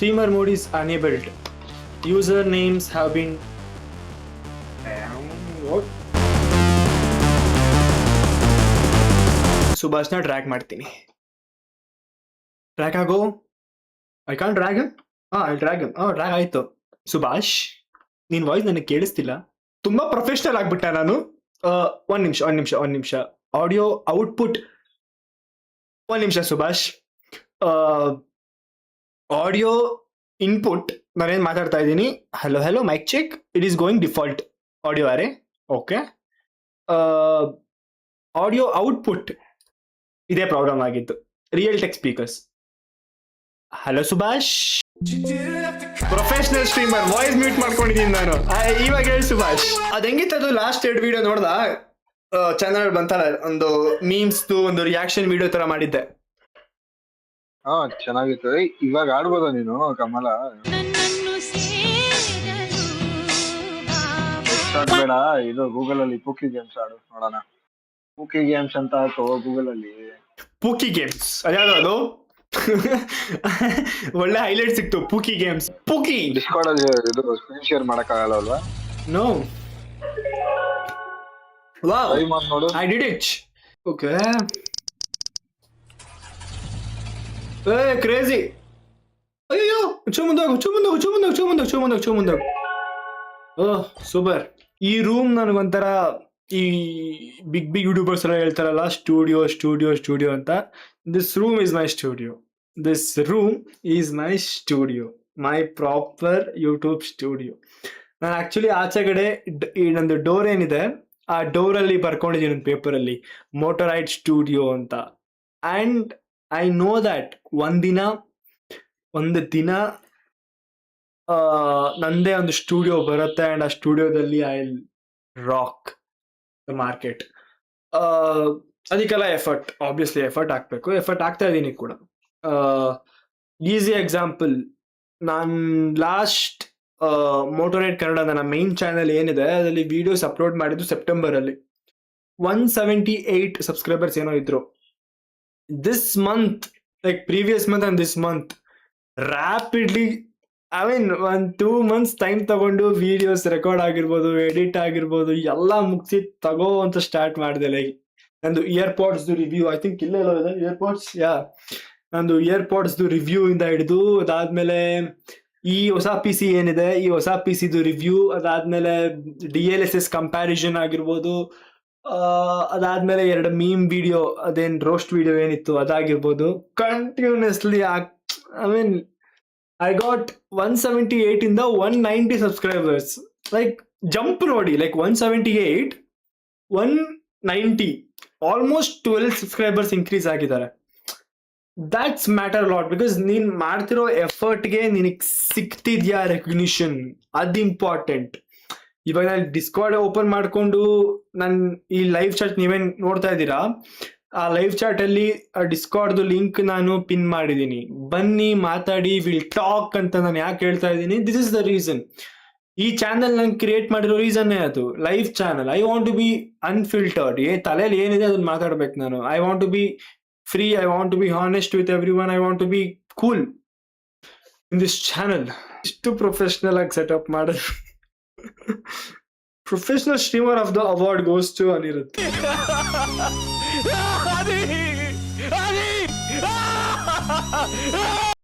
streamer mode is enabled. Usernames have been what? ಸುಭಾಷ್ನ drag ಮಾಡ್ತೀನಿ. Drag ಆಗೋ. I can't drag him. I drag him. Drag ಆಯ್ತು. ಸುಭಾಷ್, ನಿನ್ voice ನನಗೆ ಕೇಳಿಸ್ತಿಲ್ಲ. ತುಂಬಾ ಪ್ರೊಫೆಷನಲ್ ಆಗ್ಬಿಟ್ಟ ನಾನು. ಒಂದ್ ನಿಮಿಷ. Audio output. ಒಂದ್ ನಿಮಿಷ ಸುಭಾಷ್. ಆಡಿಯೋ ಇನ್ಪುಟ್ ನಾನೇನ್ ಮಾತಾಡ್ತಾ ಇದ್ದೀನಿ. Hello mic check. It is going default audio ಅರೆ. ಓಕೆ. ಆಡಿಯೋ ಔಟ್ಪುಟ್ ಇದೇ ಪ್ರಾಬ್ಲಮ್ ಆಗಿತ್ತು. Realtek speakers. Hello Subhash. Professional streamer voice mute ಮಾಡ್ಕೊಂಡಿದ್ದೀನಿ ನಾನು. ಇವಾಗ ಹೇಳಿ ಸುಭಾಷ್. ಅದ್ ಹೆಂಗಿತ್ತದು ಲಾಸ್ಟ್ 2 ವಿಡಿಯೋ ನೋಡ್ದ? ಚಾನಲ್ ಬಂತಲ್ಲ, ಒಂದು ಮೀಮ್ಸ್ದು ಒಂದು ರಿಯಾಕ್ಷನ್ ವಿಡಿಯೋ ತರ ಮಾಡಿದ್ದೆ. ಚೆನ್ನಾಗಿತ್ತು. ಇವಾಗ ಆಡ್ಬೋದ ನೀನು ಕಮಲ? ಬೇಡ, ಇದು ಗೂಗಲ್ ಅಲ್ಲಿ ಪೂಕಿ ಗೇಮ್ಸ್ ಆಡು ನೋಡೋಣ. ಪೂಕಿ ಗೇಮ್ಸ್ ಅಂತ ಹಾಕೋ ಗೂಗಲ್ ಅಲ್ಲಿ. ಪೂಕಿ ಗೇಮ್ಸ್ ಅದ್ಯಾವ್ದು ಅದು? ಒಳ್ಳೆ ಹೈಲೈಟ್ ಸಿಕ್ತು. ಪೂಕಿ ಗೇಮ್ಸ್. ಪೂಕಿ ಡಿಸ್ಕಾರ್ಡ್ ಅಲ್ಲಿ ಇದು ಸ್ಕ್ರೀನ್ ಶೇರ್ ಮಾಡಕ್ ಆಗಲ್ಲ ಅಲ್ವಾ? ನೋ. ವಾವ್, ಟ್ರೈ ಮಾಡಿ ನೋಡು. I did it. Okay. Crazy. ಅಯ್ಯೋ, ಮುಂದೋಗು. ಓಹ್ ಸೂಪರ್. ಈ ರೂಮ್ ನನಗೊಂಥರ ಈ ಬಿಗ್ ಯೂಟ್ಯೂಬರ್ಸ್ ಎಲ್ಲ ಹೇಳ್ತಾರಲ್ಲ, ಸ್ಟುಡಿಯೋ ಅಂತ. This room is my studio, my proper YouTube studio. ನಾನು ಆಕ್ಚುಲಿ ಆಚೆಗಡೆ ಈ ನಂದು ಡೋರ್ ಏನಿದೆ, ಆ ಡೋರಲ್ಲಿ ಬರ್ಕೊಂಡಿದ್ದೀನಿ ಒಂದು ಪೇಪರಲ್ಲಿ, ಮೋಟರೈಡ್ ಸ್ಟುಡಿಯೋ ಅಂತ. ಅಂಡ್ ಐ ನೋ ದ್ಯಾಟ್ ಒಂದು ದಿನ ನಂದೇ ಒಂದು ಸ್ಟುಡಿಯೋ ಬರುತ್ತೆ. ಅಂಡ್ ಆ ಸ್ಟುಡಿಯೋದಲ್ಲಿ I will rock the market. ಅದಕ್ಕೆಲ್ಲ ಆಬ್ವಿಯಸ್ಲಿ ಎಫರ್ಟ್ ಹಾಕ್ಬೇಕು. ಎಫರ್ಟ್ ಆಗ್ತಾ ಇದ್ದೀನಿ ಕೂಡ. ಈಸಿ ಎಕ್ಸಾಂಪಲ್, ನಾನು ಲಾಸ್ಟ್ ಮೋಟೋರೇಟ್ ಕನ್ನಡ ನನ್ನ ಮೈನ್ ಚಾನೆಲ್ ಏನಿದೆ ಅದರಲ್ಲಿ ವಿಡಿಯೋಸ್ ಅಪ್ಲೋಡ್ ಮಾಡಿದ್ದು ಸೆಪ್ಟೆಂಬರ್ ಅಲ್ಲಿ. 178 ಸಬ್ಸ್ಕ್ರೈಬರ್ಸ್ ಏನೋ ಇದ್ರು. This month, like previous month and this month, rapidly, I mean 1-2 months time ತಗೊಂಡು ವಿಡಿಯೋಸ್ ರೆಕಾರ್ಡ್ ಆಗಿರ್ಬೋದು, ಎಡಿಟ್ ಆಗಿರ್ಬೋದು, ಎಲ್ಲ ಮುಗಿಸಿ ತಗೋ ಅಂತ ಸ್ಟಾರ್ಟ್ ಮಾಡಿದೆ. ಲೈಕ್ ನಂದು ಇಯರ್ಪಾಡ್ಸ್ ರಿವ್ಯೂ, ಐ ಥಿಂಕ್ ಇಲ್ಲ ಇದೆ ಇಯರ್ಪಾಡ್ಸ್. ನಂದು ಇಯರ್ಪಾಡ್ಸ್ ರಿವ್ಯೂ ಇಂದ ಹಿಡಿದು, ಅದಾದ್ಮೇಲೆ ಈ ಹೊಸ ಪಿ ಸಿ ಏನಿದೆ, ಈ ಹೊಸ ಪಿ ಸಿದು ರಿವ್ಯೂ, ಅದಾದ್ಮೇಲೆ DLSS ಕಂಪ್ಯಾರಿಸನ್ ಆಗಿರ್ಬೋದು, ಅದಾದ್ಮೇಲೆ 2 ಮೀಮ್ ವಿಡಿಯೋ, ಅದೇನ್ ರೋಸ್ಟ್ ವಿಡಿಯೋ ಏನಿತ್ತು ಅದಾಗಿರ್ಬೋದು. Continuously I mean I got 178 ಇಂದ 190 subscribers. Like ಜಂಪ್ ನೋಡಿ, ಲೈಕ್ 178, 190, ಆಲ್ಮೋಸ್ಟ್ 12 ಸಬ್ಸ್ಕ್ರೈಬರ್ಸ್ ಇನ್ಕ್ರೀಸ್ ಆಗಿದ್ದಾರೆ. ದ್ಯಾಟ್ಸ್ ಮ್ಯಾಟರ್ ಲಾಟ್, ಬಿಕಾಸ್ ನೀನ್ ಮಾಡ್ತಿರೋ ಎಫರ್ಟ್ಗೆ ನಿನಗೆ ಸಿಗ್ತಿದ್ಯಾ ರೆಕಗ್ನಿಷನ್, ಅದು ಇಂಪಾರ್ಟೆಂಟ್. ಇವಾಗ ನಾನು ಡಿಸ್ಕಾರ್ಡ್ ಓಪನ್ ಮಾಡ್ಕೊಂಡು ನಾನು ಈ ಲೈವ್ ಚಾಟ್ ನೀವೇನ್ ನೋಡ್ತಾ ಇದ್ದೀರಾ, ಆ ಲೈವ್ ಚಾಟ್ ಅಲ್ಲಿ ಡಿಸ್ಕಾರ್ಡ್ ಲಿಂಕ್ ನಾನು ಪಿನ್ ಮಾಡಿದೀನಿ. ಬನ್ನಿ ಮಾತಾಡಿ, ವಿಲ್ ಟಾಕ್ ಅಂತ ನಾನು ಯಾಕೆ ಹೇಳ್ತಾ ಇದ್ದೀನಿ? This is the reason. ಈ ಚಾನಲ್ ನಾನು ಕ್ರಿಯೇಟ್ ಮಾಡಿರೋ ರೀಸನ್ನೇ ಅದು, live channel. I want to be unfiltered. ತಲೆಯಲ್ಲಿ ಏನಿದೆ ಅದನ್ನ ಮಾತಾಡ್ಬೇಕು ನಾನು. I want to be free, I want to be honest with everyone, I want to be cool in this channel. ಇಷ್ಟು ಪ್ರೊಫೆಷನಲ್ ಆಗಿ ಸೆಟಪ್ ಮಾಡೋದು. Professional streamer of the award goes to Anirudh.